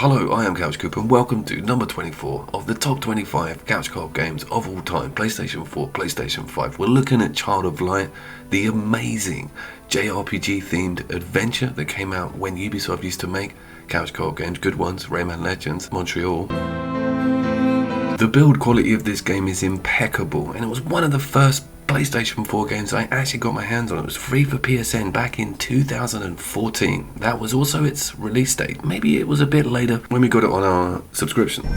Hello, I am Couch Cooper and welcome to number 24 of the top 25 couch co-op games of all time. PlayStation 4, PlayStation 5. We're looking at Child of Light, the amazing JRPG themed adventure that came out when Ubisoft used to make couch co-op games, good ones, Rayman Legends, Montreal. The build quality of this game is impeccable and it was one of the first PlayStation 4 games I actually got my hands on. It was free for PSN back in 2014. That was also its release date. Maybe it was a bit later when we got it on our subscription.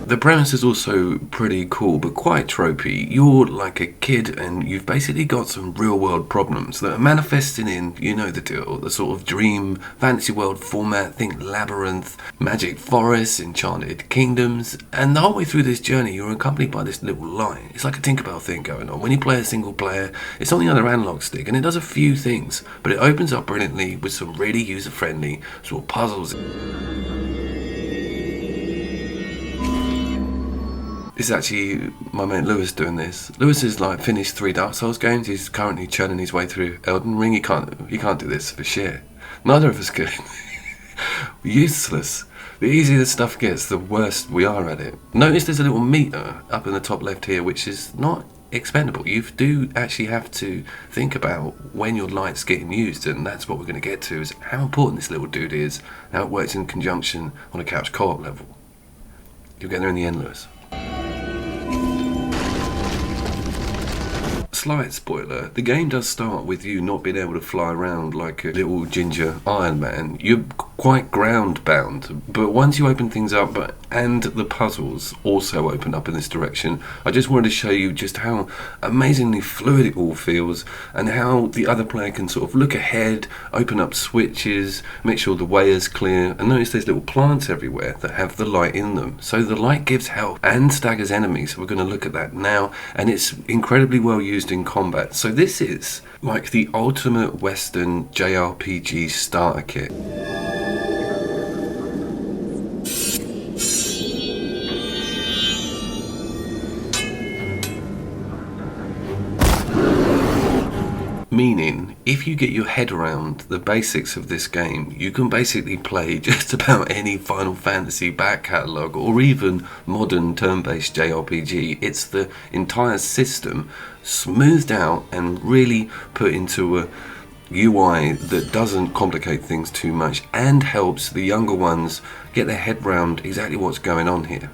The premise is also pretty cool, but quite tropey. You're like a kid and you've basically got some real world problems that are manifesting in, you know the deal, the sort of dream, fantasy world format, think labyrinth, magic forests, enchanted kingdoms, and the whole way through this journey you're accompanied by this little light. It's like a Tinkerbell thing going on. When you play a single player, it's on the other analog stick and it does a few things, but it opens up brilliantly with some really user-friendly sort of puzzles. This is actually my mate Lewis doing this. Lewis has like finished 3 Dark Souls games. He's currently churning his way through Elden Ring. He can't do this for shit. Neither of us could. Useless. The easier the stuff gets, the worse we are at it. Notice there's a little meter up in the top left here, which is not expendable. You do actually have to think about when your light's getting used, and that's what we're going to get to, is how important this little dude is, how it works in conjunction on a couch co-op level. You'll get there in the end, Lewis. Slight spoiler, the game does start with you not being able to fly around like a little ginger Iron Man. You're quite ground bound, but once you open things up, and the puzzles also open up in this direction, I just wanted to show you just how amazingly fluid it all feels and how the other player can sort of look ahead, open up switches, make sure the way is clear, and notice there's little plants everywhere that have the light in them. So the light gives help and staggers enemies. We're going to look at that now, and it's incredibly well used in combat. So this is like the ultimate Western JRPG starter kit. Meaning, if you get your head around the basics of this game, you can basically play just about any Final Fantasy back catalogue or even modern turn-based JRPG. It's the entire system smoothed out and really put into a UI that doesn't complicate things too much and helps the younger ones get their head around exactly what's going on here.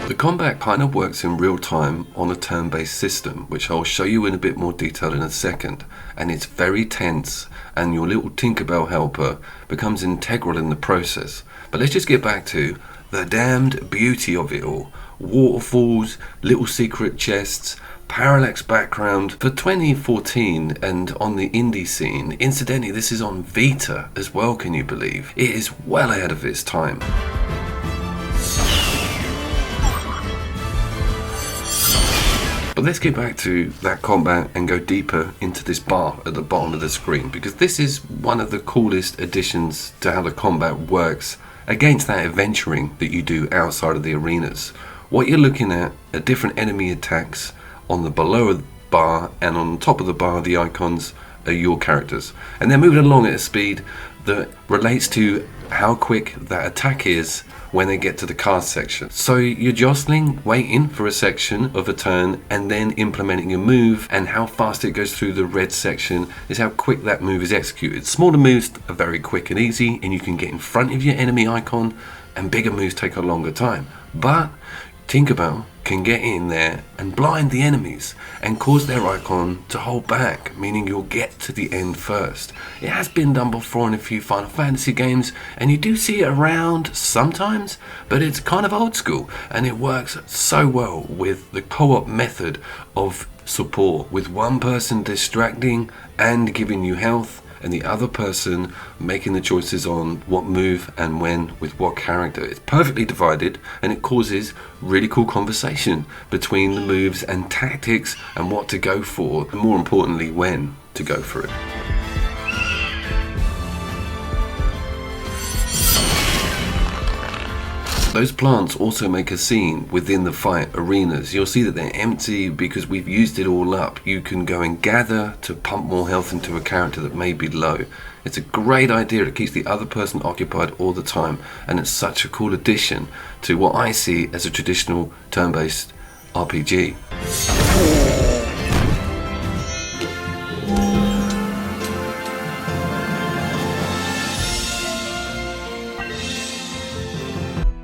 The combat kind of works in real time on a turn-based system, which I'll show you in a bit more detail in a second, and it's very tense and your little Tinkerbell helper becomes integral in the process. But let's just get back to the damned beauty of it all. Waterfalls, little secret chests, parallax background. For 2014 and on the indie scene, incidentally this is on Vita as well, can you believe? It is well ahead of its time. But let's get back to that combat and go deeper into this bar at the bottom of the screen, because this is one of the coolest additions to how the combat works against that adventuring that you do outside of the arenas. What you're looking at are different enemy attacks on the below bar, and on top of the bar the icons are your characters, and they're moving along at a speed that relates to how quick that attack is when they get to the cast section. So you're jostling, waiting for a section of a turn and then implementing a move, and how fast it goes through the red section is how quick that move is executed. Smaller moves are very quick and easy and you can get in front of your enemy icon, and bigger moves take a longer time. But Tinkerbell can get in there and blind the enemies and cause their icon to hold back, meaning you'll get to the end first. It has been done before in a few Final Fantasy games and you do see it around sometimes, but it's kind of old school and it works so well with the co-op method of support, with one person distracting and giving you health and the other person making the choices on what move and when with what character. It's perfectly divided and it causes really cool conversation between the moves and tactics and what to go for, and more importantly when to go for it. Those plants also make a scene within the fight arenas. You'll see that they're empty because we've used it all up. You can go and gather to pump more health into a character that may be low. It's a great idea. It keeps the other person occupied all the time, and it's such a cool addition to what I see as a traditional turn-based RPG.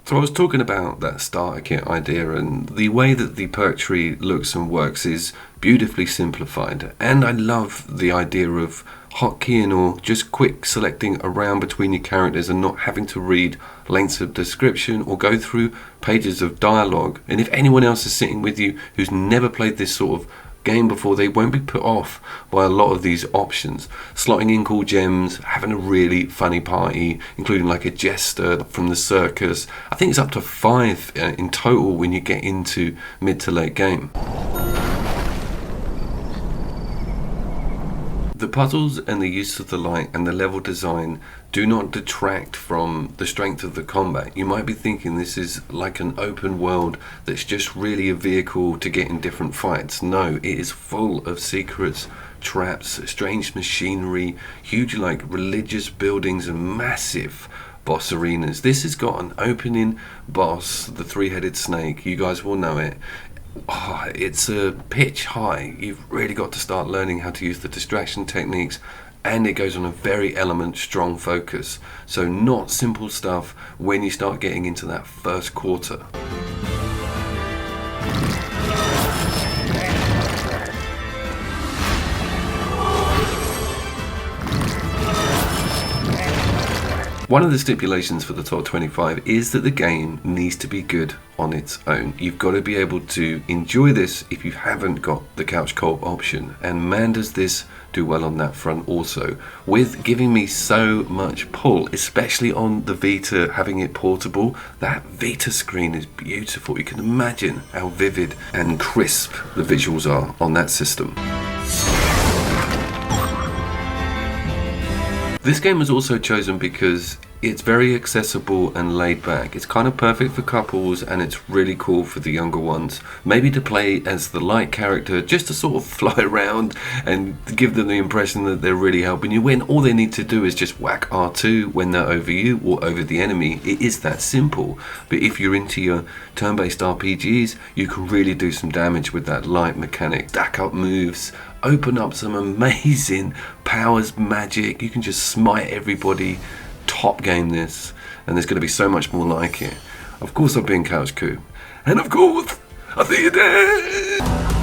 So I was talking about that starter kit idea, and the way that the perk tree looks and works is beautifully simplified, and I love the idea of hotkeying or just quick selecting around between your characters and not having to read lengths of description or go through pages of dialogue. And if anyone else is sitting with you who's never played this sort of game before, they won't be put off by a lot of these options. Slotting in cool gems, having a really funny party, including like a jester from the circus. I think it's up to 5 in total when you get into mid to late game. The puzzles and the use of the light and the level design do not detract from the strength of the combat. You might be thinking this is like an open world that's just really a vehicle to get in different fights. No, it is full of secrets, traps, strange machinery, huge like religious buildings and massive boss arenas. This has got an opening boss, the three-headed snake. You guys will know it. Oh, it's a pitch high. You've really got to start learning how to use the distraction techniques, and it goes on a very element strong focus. So not simple stuff when you start getting into that first quarter. One of the stipulations for the top 25 is that the game needs to be good on its own. You've got to be able to enjoy this if you haven't got the couch co-op option, and man does this do well on that front also, with giving me so much pull, especially on the Vita, having it portable. That Vita screen is beautiful. You can imagine how vivid and crisp the visuals are on that system. This game was also chosen because it's very accessible and laid back. It's kind of perfect for couples, and it's really cool for the younger ones. Maybe to play as the light character, just to sort of fly around and give them the impression that they're really helping you win. All they need to do is just whack R2 when they're over you or over the enemy. It is that simple. But if you're into your turn-based RPGs, you can really do some damage with that light mechanic. Stack up moves, open up some amazing powers, magic. You can just smite everybody. Top game this, and there's going to be so much more like it. Of course I've been Couch Coup, and of course I see you dead.